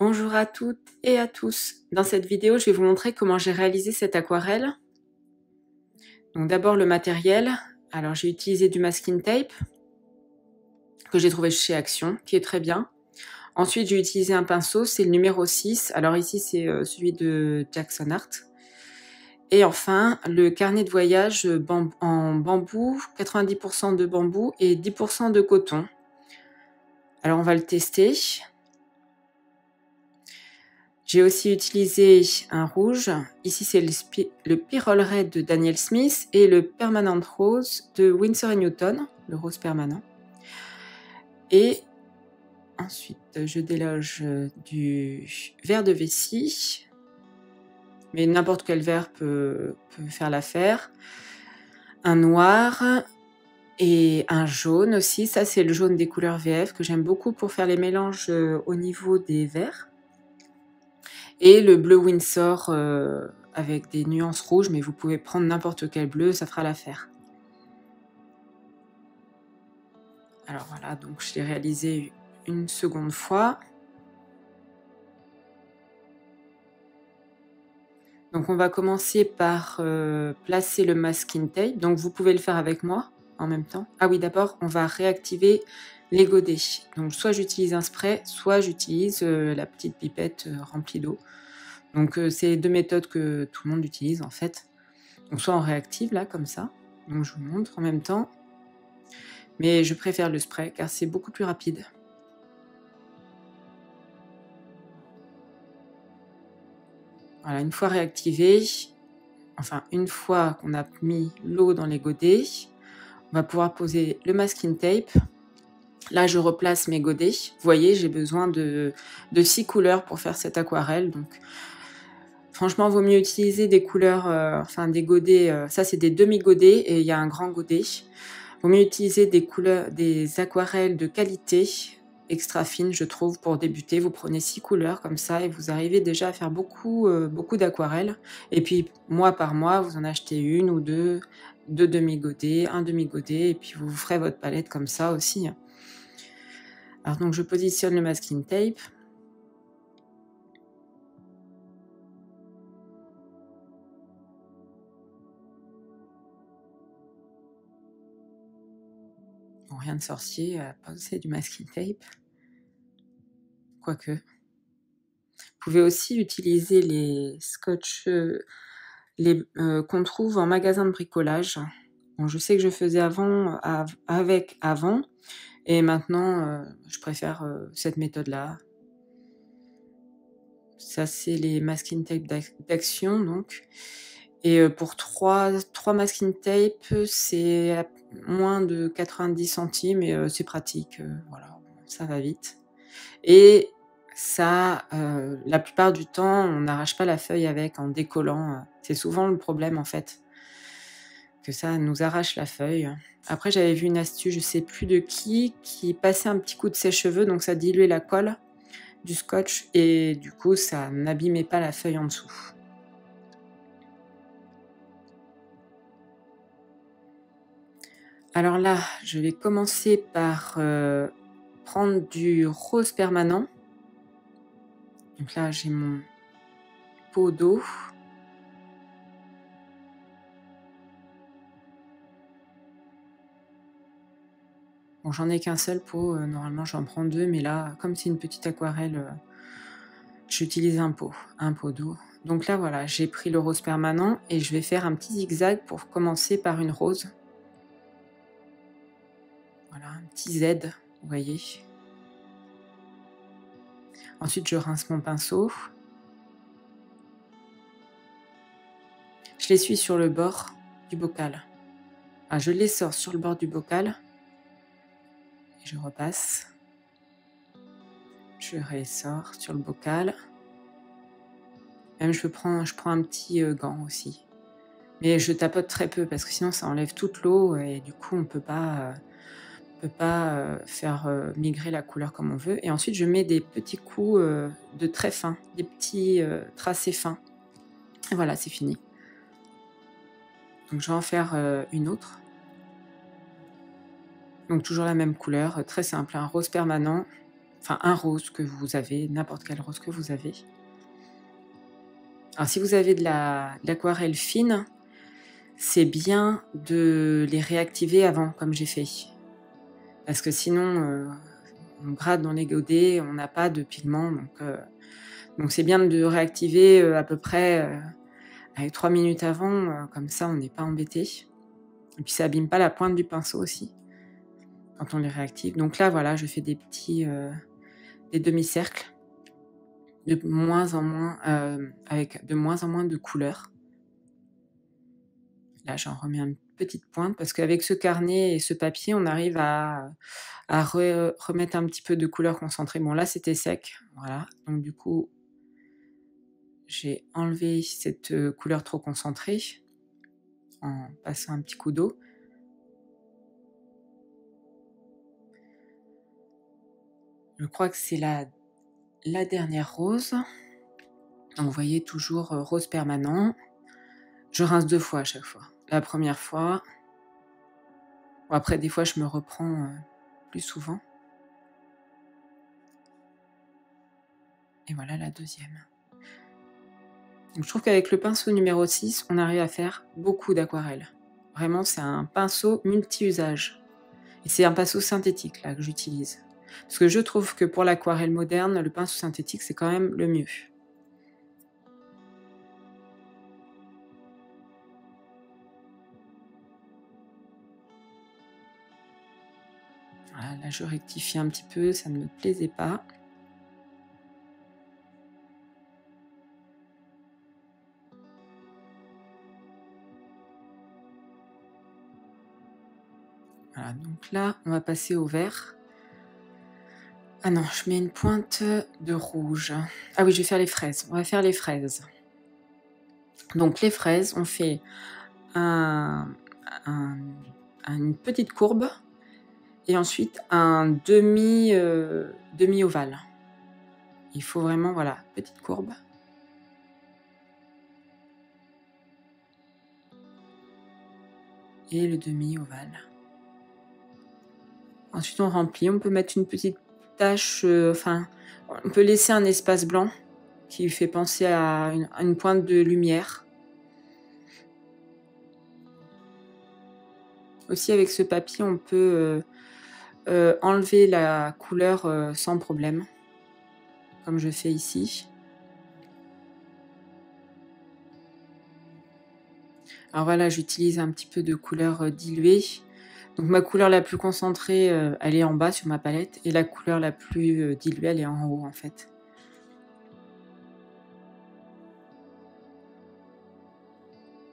Bonjour à toutes et à tous. Dans cette vidéo, je vais vous montrer comment j'ai réalisé cette aquarelle. Donc d'abord le matériel. Alors j'ai utilisé du masking tape que j'ai trouvé chez Action, qui est très bien. Ensuite j'ai utilisé un pinceau, c'est le numéro 6. Alors ici c'est celui de Jackson Art. Et enfin le carnet de voyage en bambou, 90% de bambou et 10% de coton. Alors on va le tester. J'ai aussi utilisé un rouge. Ici, c'est le Pyrrole Red de Daniel Smith et le Permanent Rose de Winsor & Newton, le rose permanent. Et ensuite, je déloge du verre de vessie. Mais n'importe quel verre peut faire l'affaire. Un noir et un jaune aussi. Ça, c'est le jaune des couleurs VF que j'aime beaucoup pour faire les mélanges au niveau des verres. Et le bleu Winsor avec des nuances rouges, mais vous pouvez prendre n'importe quel bleu, ça fera l'affaire. Alors voilà, donc je l'ai réalisé une seconde fois. Donc on va commencer par placer le masking tape. Donc vous pouvez le faire avec moi en même temps. Ah oui, d'abord on va réactiver les godets. Donc soit j'utilise un spray, soit j'utilise la petite pipette remplie d'eau. Donc c'est deux méthodes que tout le monde utilise en fait. Donc soit on réactive là comme ça. Donc je vous montre en même temps. Mais je préfère le spray car c'est beaucoup plus rapide. Voilà, une fois réactivé, enfin une fois qu'on a mis l'eau dans les godets, on va pouvoir poser le masking tape. Là, je replace mes godets. Vous voyez, j'ai besoin de 6 couleurs pour faire cette aquarelle. Donc, franchement, il vaut mieux utiliser des couleurs, enfin des godets. Ça, c'est des demi-godets et il y a un grand godet. Il vaut mieux utiliser des couleurs, des aquarelles de qualité extra fines, je trouve, pour débuter. Vous prenez 6 couleurs comme ça et vous arrivez déjà à faire beaucoup d'aquarelles. Et puis, mois par mois, vous en achetez une ou deux demi-godets, un demi-godet, et puis vous ferez votre palette comme ça aussi. Alors donc je positionne le masking tape. Bon, rien de sorcier à poser du masking tape. Quoique. Vous pouvez aussi utiliser les scotch qu'on trouve en magasin de bricolage. Bon, je sais que je faisais avant, et maintenant je préfère cette méthode-là. Ça, c'est les masking tape d'Action, donc. Et pour 3 masking tape, c'est à moins de 90 centimes et c'est pratique, voilà, ça va vite. Et ça, la plupart du temps, on n'arrache pas la feuille avec en décollant, c'est souvent le problème en fait, que ça nous arrache la feuille. Après, j'avais vu une astuce, je sais plus de qui passait un petit coup de sèche-cheveux, donc ça diluait la colle du scotch et du coup, ça n'abîmait pas la feuille en dessous. Alors là, je vais commencer par prendre du rose permanent. Donc là, j'ai mon pot d'eau. Bon, j'en ai qu'un seul pot, normalement j'en prends 2, mais là, comme c'est une petite aquarelle, j'utilise un pot d'eau. Donc là, voilà, j'ai pris le rose permanent et je vais faire un petit zigzag pour commencer par une rose. Voilà, un petit Z, vous voyez. Ensuite, je rince mon pinceau. Je l'essuie sur le bord du bocal. Ah, je l'essore sur le bord du bocal. Et je repasse. Je réessore sur le bocal. Même je prends un petit gant aussi. Mais je tapote très peu parce que sinon ça enlève toute l'eau et du coup on peut pas faire migrer la couleur comme on veut. Et ensuite je mets des petits coups de très fins, des petits tracés fins. Et voilà, c'est fini. Donc je vais en faire une autre. Donc toujours la même couleur, très simple, un rose permanent enfin un rose que vous avez, n'importe quel rose que vous avez. Alors si vous avez de l'aquarelle fine, c'est bien de les réactiver avant, comme j'ai fait. Parce que sinon, on gratte dans les godets, on n'a pas de pigment, donc c'est bien de réactiver, à peu près, allez 3 minutes avant, comme ça on n'est pas embêté. Et puis ça abîme pas la pointe du pinceau aussi, quand on les réactive. Donc là, voilà, je fais des petits, des demi-cercles, de moins en moins, avec de moins en moins de couleurs. Là, j'en remets une petite pointe parce qu'avec ce carnet et ce papier, on arrive à remettre un petit peu de couleur concentrée. Bon là, c'était sec, voilà, donc du coup, j'ai enlevé cette, couleur trop concentrée en passant un petit coup d'eau. Je crois que c'est la dernière rose. Donc vous voyez toujours, rose permanent. Je rince 2 fois à chaque fois. La première fois, bon après des fois je me reprends, plus souvent. Et voilà la deuxième. Donc je trouve qu'avec le pinceau numéro 6, on arrive à faire beaucoup d'aquarelles. Vraiment, c'est un pinceau multi-usage. Et c'est un pinceau synthétique là que j'utilise. Parce que je trouve que pour l'aquarelle moderne, le pinceau synthétique, c'est quand même le mieux. Voilà, là je rectifie un petit peu, ça ne me plaisait pas. Voilà, donc là, on va passer au vert. Ah non, je mets une pointe de rouge. Ah oui, je vais faire les fraises. On va faire les fraises. Donc les fraises, on fait un, un- une petite courbe et ensuite un demi-ovale. Il faut vraiment, voilà, petite courbe. Et le demi-ovale. Ensuite, on remplit. On peut mettre une petite tache, enfin, on peut laisser un espace blanc qui fait penser à une pointe de lumière. Aussi, avec ce papier, on peut enlever la couleur sans problème, comme je fais ici. Alors voilà, j'utilise un petit peu de couleur diluée. Donc ma couleur la plus concentrée, elle est en bas sur ma palette et la couleur la plus diluée, elle est en haut en fait.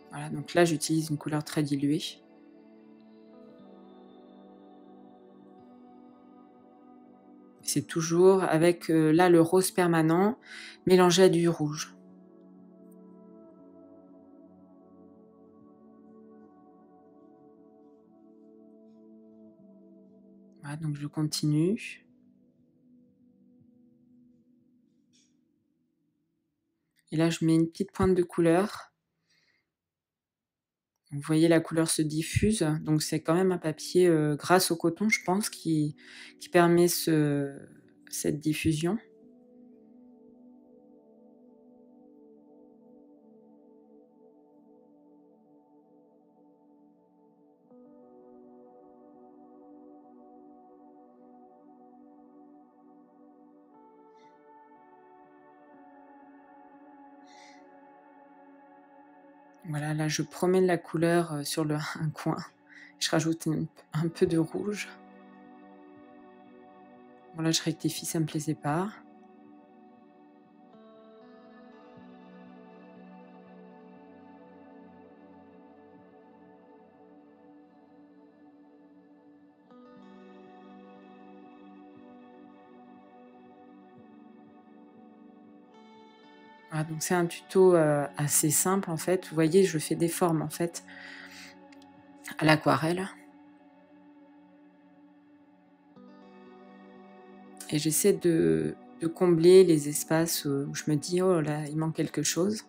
Voilà, donc là j'utilise une couleur très diluée. C'est toujours avec là le rose permanent mélangé à du rouge. Voilà, donc je continue. Et là je mets une petite pointe de couleur. Vous voyez la couleur se diffuse, donc c'est quand même un papier, grâce au coton je pense qui permet cette diffusion. Voilà, là je promène la couleur, sur un coin. Je rajoute un peu de rouge. Bon là je rectifie, ça me plaisait pas. Voilà, donc c'est un tuto, assez simple en fait. Vous voyez, je fais des formes en fait à l'aquarelle et j'essaie de combler les espaces, où je me dis: «Oh là, il manque quelque chose».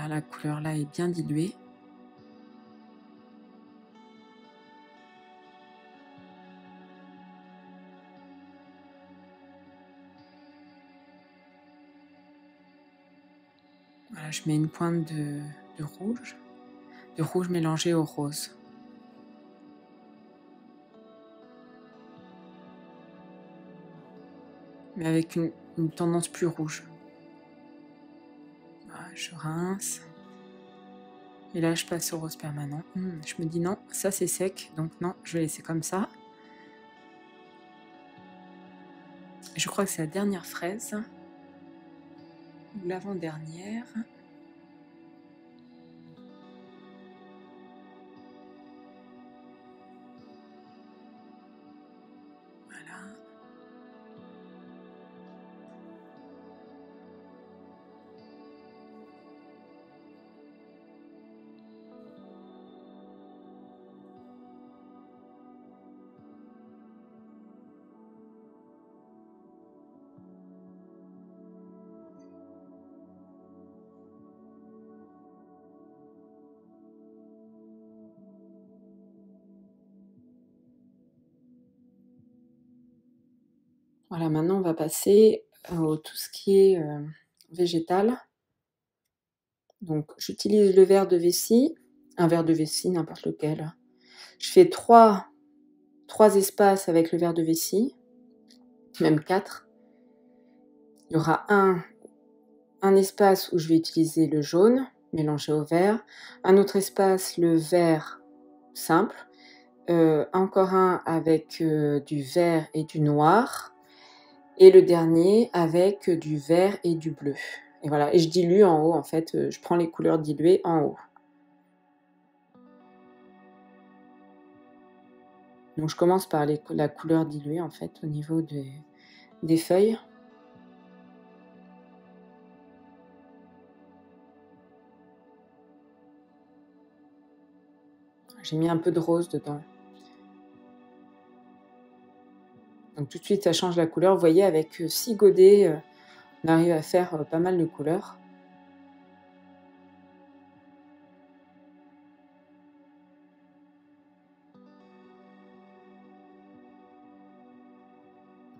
Voilà, la couleur là est bien diluée. Voilà, je mets une pointe de rouge mélangé au rose. Mais avec une tendance plus rouge. Voilà, je rince. Et là, je passe au rose permanent. Je me dis non, ça c'est sec, donc non, je vais laisser comme ça. Je crois que c'est la dernière fraise, ou l'avant-dernière. Voilà. Voilà, maintenant on va passer au tout ce qui est végétal. Donc j'utilise le verre de vessie, un verre de vessie, n'importe lequel. Je fais trois espaces avec le verre de vessie, même 4. Il y aura un espace où je vais utiliser le jaune, mélangé au vert, un autre espace, le vert simple, encore un avec du vert et du noir, et le dernier avec du vert et du bleu. Et voilà, et je dilue en haut, en fait, je prends les couleurs diluées en haut. Donc je commence par la couleur diluée, en fait, au niveau des feuilles. J'ai mis un peu de rose dedans. Donc tout de suite, ça change la couleur. Vous voyez, avec 6 godets, on arrive à faire pas mal de couleurs.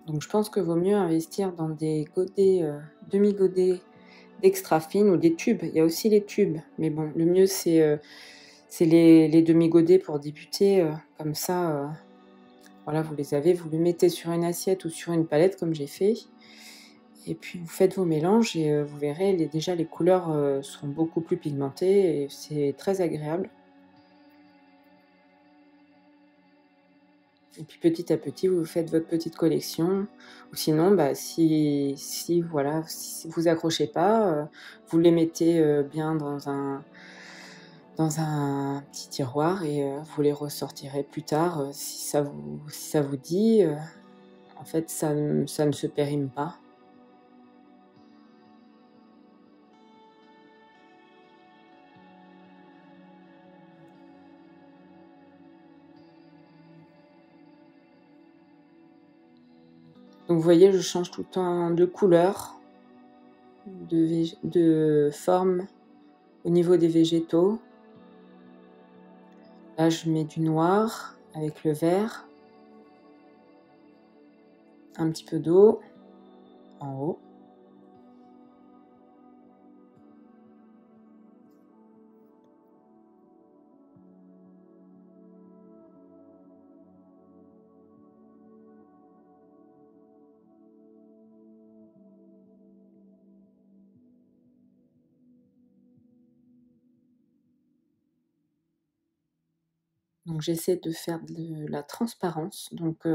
Donc je pense que vaut mieux investir dans des godets, demi-godets d'extra fine ou des tubes. Il y a aussi les tubes, mais bon, le mieux c'est les demi-godets pour débuter. Comme ça, voilà, vous les avez, vous les mettez sur une assiette ou sur une palette comme j'ai fait. Et puis vous faites vos mélanges et vous verrez, déjà les couleurs sont beaucoup plus pigmentées et c'est très agréable. Et puis petit à petit, vous faites votre petite collection. Ou sinon, bah, si voilà, si vous accrochez pas, vous les mettez bien dans un petit tiroir et vous les ressortirez plus tard si ça vous dit. En fait, ça ne se périme pas. Donc vous voyez, je change tout le temps de couleur, de forme au niveau des végétaux. Là, je mets du noir avec le vert, un petit peu d'eau en haut. Donc j'essaie de faire de la transparence. Donc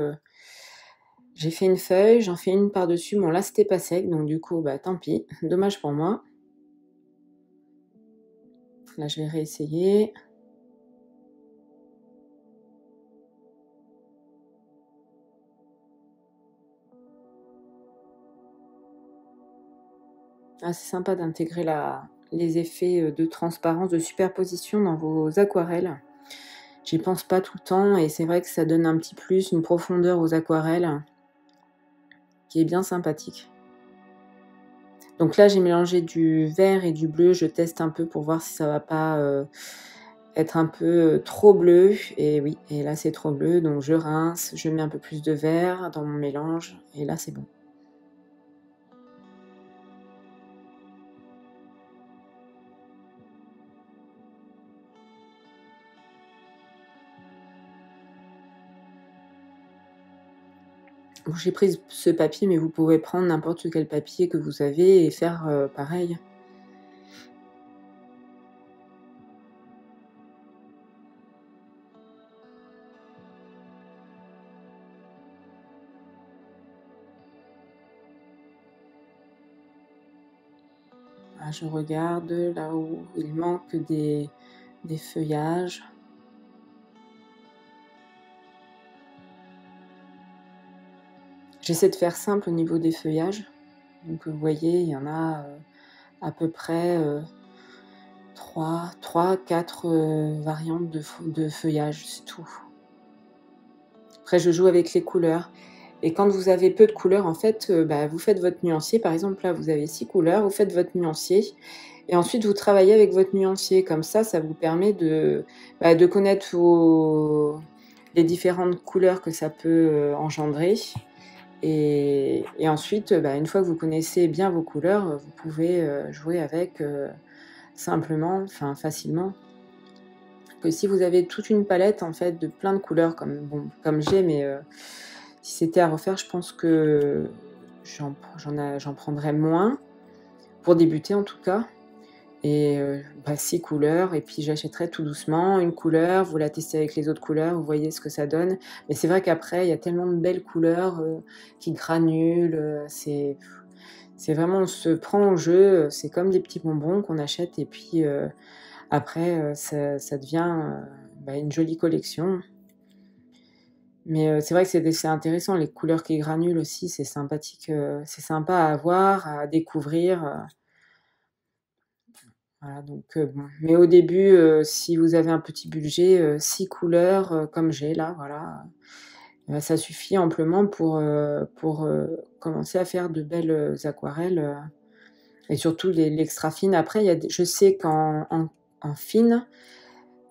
j'ai fait une feuille, j'en fais une par-dessus. Bon là c'était pas sec, donc du coup bah tant pis, dommage pour moi. Là je vais réessayer. Ah, c'est sympa d'intégrer les effets de transparence, de superposition dans vos aquarelles. J'y pense pas tout le temps et c'est vrai que ça donne un petit plus, une profondeur aux aquarelles qui est bien sympathique. Donc là, j'ai mélangé du vert et du bleu. Je teste un peu pour voir si ça va pas, être un peu, trop bleu et oui et là, c'est trop bleu donc je rince, je mets un peu plus de vert dans mon mélange et là, c'est bon. Bon, j'ai pris ce papier mais vous pouvez prendre n'importe quel papier que vous avez et faire, pareil. Ah, je regarde là où il manque des feuillages. J'essaie de faire simple au niveau des feuillages. Donc vous voyez, il y en a, à peu près, 3-4 variantes de feuillage, c'est tout. Après je joue avec les couleurs et quand vous avez peu de couleurs, en fait, bah, vous faites votre nuancier. Par exemple, là, vous avez 6 couleurs, vous faites votre nuancier et ensuite vous travaillez avec votre nuancier. Comme ça vous permet de connaître les différentes couleurs que ça peut, engendrer et ensuite, bah, une fois que vous connaissez bien vos couleurs, vous pouvez, jouer avec, simplement, enfin facilement. Que si vous avez toute une palette, en fait, de plein de couleurs comme j'ai, mais si c'était à refaire, je pense que j'en prendrais moins, pour débuter en tout cas et 6 couleurs et puis j'achèterai tout doucement une couleur, vous la testez avec les autres couleurs, vous voyez ce que ça donne. Mais c'est vrai qu'après, il y a tellement de belles couleurs, qui granulent, c'est vraiment on se prend au jeu, c'est comme des petits bonbons qu'on achète et puis, après, ça devient, une jolie collection. Mais, c'est vrai que c'est intéressant, les couleurs qui granulent aussi, c'est sympathique, c'est sympa à voir, à découvrir, voilà donc, bon. Mais au début, si vous avez un petit budget, 6 couleurs, comme j'ai là, voilà, ça suffit amplement pour, commencer à faire de belles, aquarelles, et surtout l'extra fine. Après, il y a des je sais qu'en fine,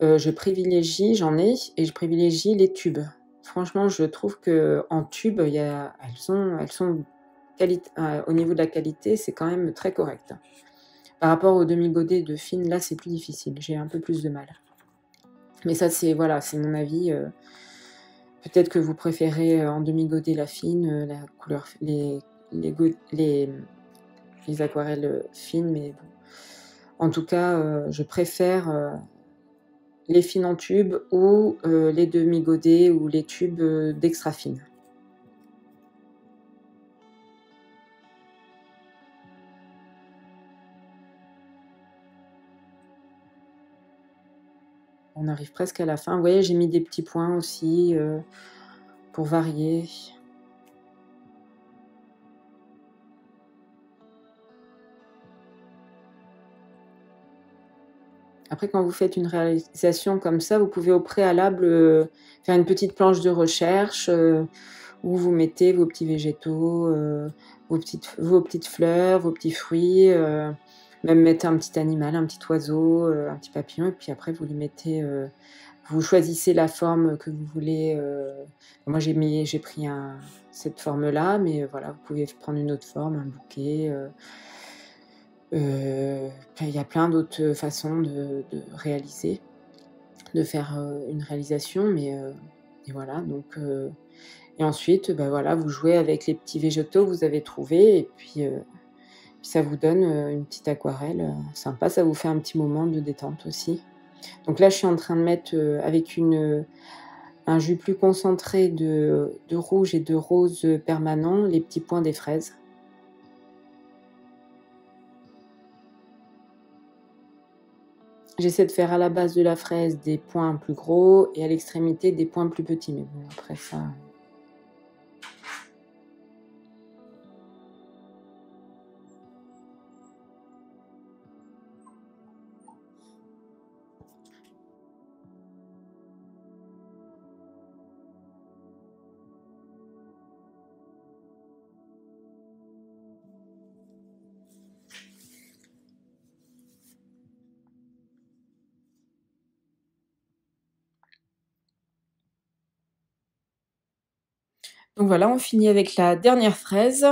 je privilégie j'en ai et je privilégie les tubes. Franchement, je trouve qu'en tube, elles sont au niveau de la qualité, c'est quand même très correct. Par rapport aux demi-godets de fine, là, c'est plus difficile, j'ai un peu plus de mal. Mais ça, c'est voilà, c'est mon avis, peut-être que vous préférez, en demi-godet la fine, la couleur les go les aquarelles, fines, mais bon. En tout cas, je préfère, les fines en tube ou les demi-godets ou les tubes, d'extra fine. On arrive presque à la fin. Vous voyez, j'ai mis des petits points aussi, pour varier. Après, quand vous faites une réalisation comme ça, vous pouvez au préalable, faire une petite planche de recherche, où vous mettez vos petits végétaux, vos petites fleurs, vos petits fruits, même mettre un petit animal, un petit oiseau, un petit papillon et puis après vous les mettez, vous choisissez la forme que vous voulez, moi j'ai pris cette forme-là, mais voilà, vous pouvez prendre une autre forme, un bouquet, il y a plein d'autres façons de réaliser, de faire, une réalisation, mais et voilà donc et ensuite, bah, voilà, vous jouez avec les petits végétaux que vous avez trouvés et puis ça vous donne, une petite aquarelle, sympa. Ça vous fait un petit moment de détente aussi. Donc là, je suis en train de mettre, avec un jus plus concentré de rouge et de rose, permanent, les petits points des fraises. J'essaie de faire à la base de la fraise des points plus gros et à l'extrémité des points plus petits, mais bon après ça. Donc voilà, on finit avec la dernière fraise.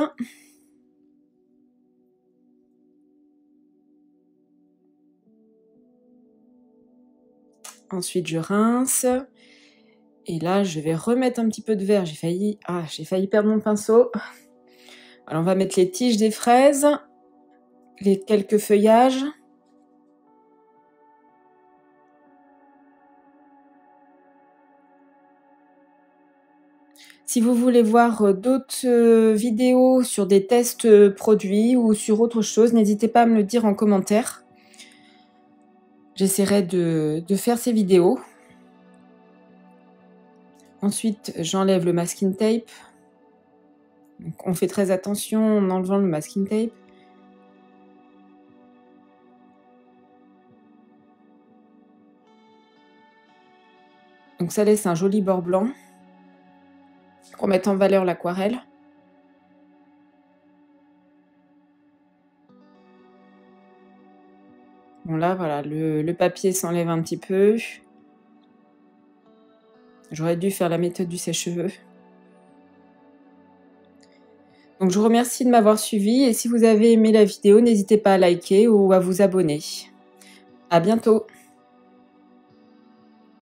Ensuite, je rince. Et là, je vais remettre un petit peu de verre. J'ai failli perdre mon pinceau. Alors, on va mettre les tiges des fraises, les quelques feuillages. Si vous voulez voir d'autres vidéos sur des tests produits ou sur autre chose, n'hésitez pas à me le dire en commentaire. J'essaierai de faire ces vidéos. Ensuite, j'enlève le masking tape. Donc, on fait très attention en enlevant le masking tape. Donc ça laisse un joli bord blanc pour mettre en valeur l'aquarelle. Bon là, voilà, le papier s'enlève un petit peu. J'aurais dû faire la méthode du sèche-cheveux. Donc je vous remercie de m'avoir suivi et si vous avez aimé la vidéo, n'hésitez pas à liker ou à vous abonner. À bientôt!